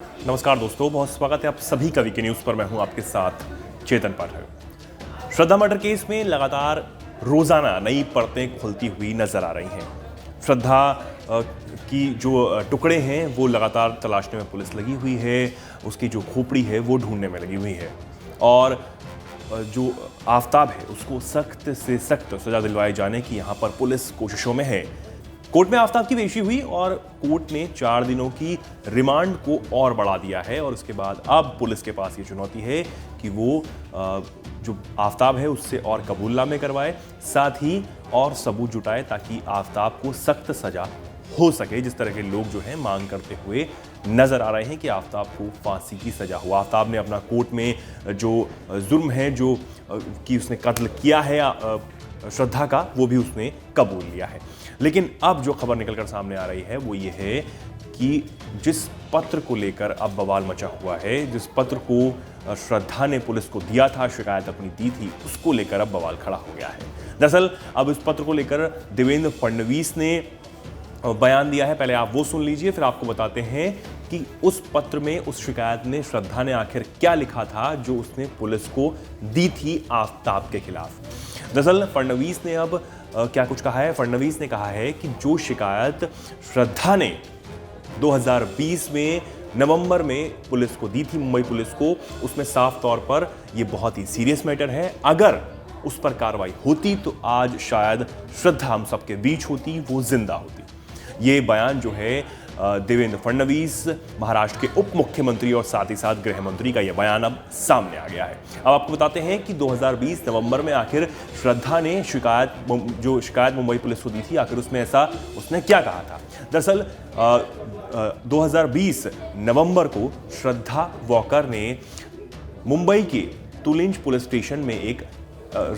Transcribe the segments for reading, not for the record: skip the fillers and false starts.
नमस्कार दोस्तों, बहुत स्वागत है आप सभी का वीके न्यूज़ पर। मैं हूं आपके साथ चेतन पाठक। श्रद्धा मर्डर केस में लगातार रोजाना नई परतें खुलती हुई नजर आ रही हैं। श्रद्धा की जो टुकड़े हैं वो लगातार तलाशने में पुलिस लगी हुई है, उसकी जो खोपड़ी है वो ढूंढने में लगी हुई है और जो आफताब है उसको सख्त से सख्त सजा दिलवाए जाने की यहाँ पर पुलिस कोशिशों में है। कोर्ट में आफताब की पेशी हुई और कोर्ट ने 4 दिनों की रिमांड को और बढ़ा दिया है और उसके बाद अब पुलिस के पास ये चुनौती है कि वो जो आफताब है उससे और कबूलनामे करवाए, साथ ही और सबूत जुटाए ताकि आफताब को सख्त सजा हो सके। जिस तरह के लोग जो हैं मांग करते हुए नजर आ रहे हैं कि आफताब को फांसी की सजा हो। आफताब ने अपना कोर्ट में जो जुर्म है जो कि उसने कत्ल किया है श्रद्धा का, वो भी उसने कबूल लिया है। लेकिन अब जो खबर निकलकर सामने आ रही है वो ये है कि जिस पत्र को लेकर अब बवाल मचा हुआ है, जिस पत्र को श्रद्धा ने पुलिस को दिया था, शिकायत अपनी दी थी, उसको लेकर अब बवाल खड़ा हो गया है। दरअसल अब इस पत्र को लेकर देवेंद्र फडणवीस ने बयान दिया है। पहले आप वो सुन लीजिए, फिर आपको बताते हैं कि उस पत्र में उस शिकायत में श्रद्धा ने आखिर क्या लिखा था जो उसने पुलिस को दी थी आफताब के खिलाफ। दरअसल फडणवीस ने अब क्या कुछ कहा है। फडणवीस ने कहा है कि जो शिकायत श्रद्धा ने 2020 में नवंबर में पुलिस को दी थी, मुंबई पुलिस को, उसमें साफ तौर पर यह बहुत ही सीरियस मैटर है। अगर उस पर कार्रवाई होती तो आज शायद श्रद्धा हम सबके बीच होती, वो जिंदा होती। ये बयान जो है देवेंद्र फडणवीस, महाराष्ट्र के उप मुख्यमंत्री और साथ ही साथ गृह मंत्री का यह बयान अब सामने आ गया है। अब आपको बताते हैं कि 2020 नवंबर में आखिर श्रद्धा ने जो शिकायत मुंबई पुलिस को दी थी, आखिर उसमें ऐसा उसने क्या कहा था। दरअसल 2020 नवंबर को श्रद्धा वॉकर ने मुंबई के तुलिंज पुलिस स्टेशन में एक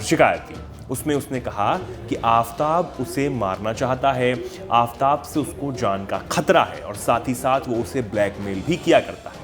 शिकायत की। उसमें उसने कहा कि आफताब उसे मारना चाहता है, आफताब से उसको जान का खतरा है और साथ ही साथ वो उसे ब्लैकमेल भी किया करता है।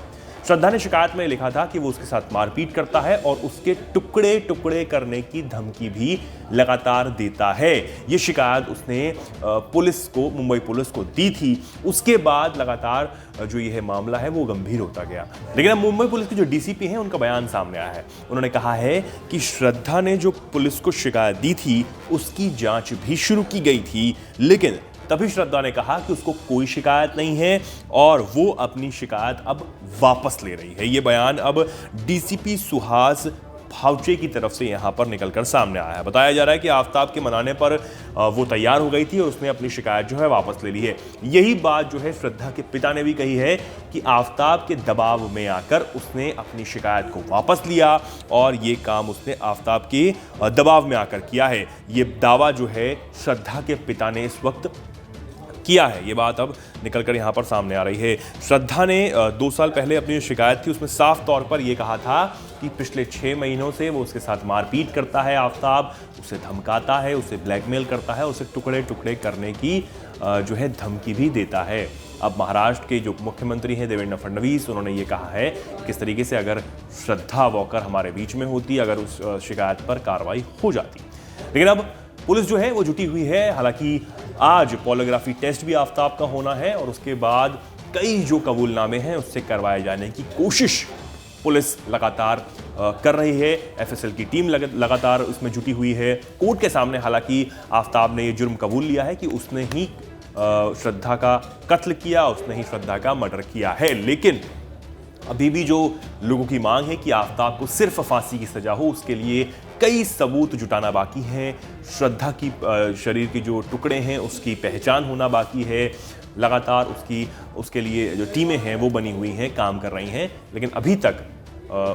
श्रद्धा ने शिकायत में लिखा था कि वो उसके साथ मारपीट करता है और उसके टुकड़े टुकड़े करने की धमकी भी लगातार देता है। ये शिकायत उसने पुलिस को, मुंबई पुलिस को दी थी। उसके बाद लगातार जो यह मामला है वो गंभीर होता गया। लेकिन अब मुंबई पुलिस के जो डीसीपी हैं उनका बयान सामने आया है। उन्होंने कहा है कि श्रद्धा ने जो पुलिस को शिकायत दी थी उसकी जांच भी शुरू की गई थी, लेकिन तभी श्रद्धा ने कहा कि उसको कोई शिकायत नहीं है और वो अपनी शिकायत अब वापस ले रही है। ये बयान अब डीसीपी सुहास भावचे की तरफ से यहां पर निकलकर सामने आया है। बताया जा रहा है कि आफताब के मनाने पर वो तैयार हो गई थी और उसने अपनी शिकायत जो है वापस ले ली है। यही बात जो है श्रद्धा के पिता ने भी कही है कि आफताब के दबाव में आकर उसने अपनी शिकायत को वापस लिया और ये काम उसने आफताब के दबाव में आकर किया है। ये दावा जो है श्रद्धा के पिता ने इस वक्त किया है। ये बात अब निकलकर यहाँ पर सामने आ रही है। श्रद्धा ने 2 साल पहले अपनी शिकायत थी उसमें साफ तौर पर यह कहा था कि पिछले 6 महीनों से वो उसके साथ मारपीट करता है, आफताब उसे धमकाता है, उसे ब्लैकमेल करता है, उसे टुकड़े टुकड़े करने की जो है धमकी भी देता है। अब महाराष्ट्र के जो मुख्यमंत्री हैं देवेंद्र फडणवीस, उन्होंने ये कहा है किस तरीके से अगर श्रद्धा वॉकर हमारे बीच में होती, अगर उस शिकायत पर कार्रवाई हो जाती। लेकिन अब पुलिस जो है वो जुटी हुई है। हालांकि आज पॉलीग्राफी टेस्ट भी आफताब का होना है और उसके बाद कई जो कबूलनामे हैं उससे करवाए जाने की कोशिश पुलिस लगातार कर रही है। एफएसएल की टीम लगातार उसमें जुटी हुई है। कोर्ट के सामने हालांकि आफताब ने ये जुर्म कबूल लिया है कि उसने ही श्रद्धा का कत्ल किया, उसने ही श्रद्धा का मर्डर किया है। लेकिन अभी भी जो लोगों की मांग है कि आफताब को सिर्फ फांसी की सजा हो, उसके लिए कई सबूत जुटाना बाकी है। श्रद्धा की शरीर के जो टुकड़े हैं उसकी पहचान होना बाकी है। लगातार उसके लिए जो टीमें हैं वो बनी हुई हैं, काम कर रही हैं, लेकिन अभी तक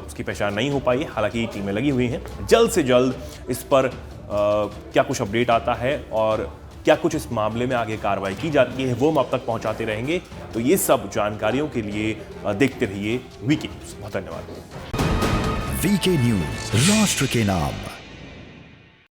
उसकी पहचान नहीं हो पाई। हालांकि टीमें लगी हुई हैं। जल्द से जल्द इस पर क्या कुछ अपडेट आता है और क्या कुछ इस मामले में आगे कार्रवाई की जाती है वो हम अब तक पहुंचाते रहेंगे। तो ये सब जानकारियों के लिए देखते रहिए वीके न्यूज़। बहुत धन्यवाद। वीके न्यूज़, राष्ट्र के नाम।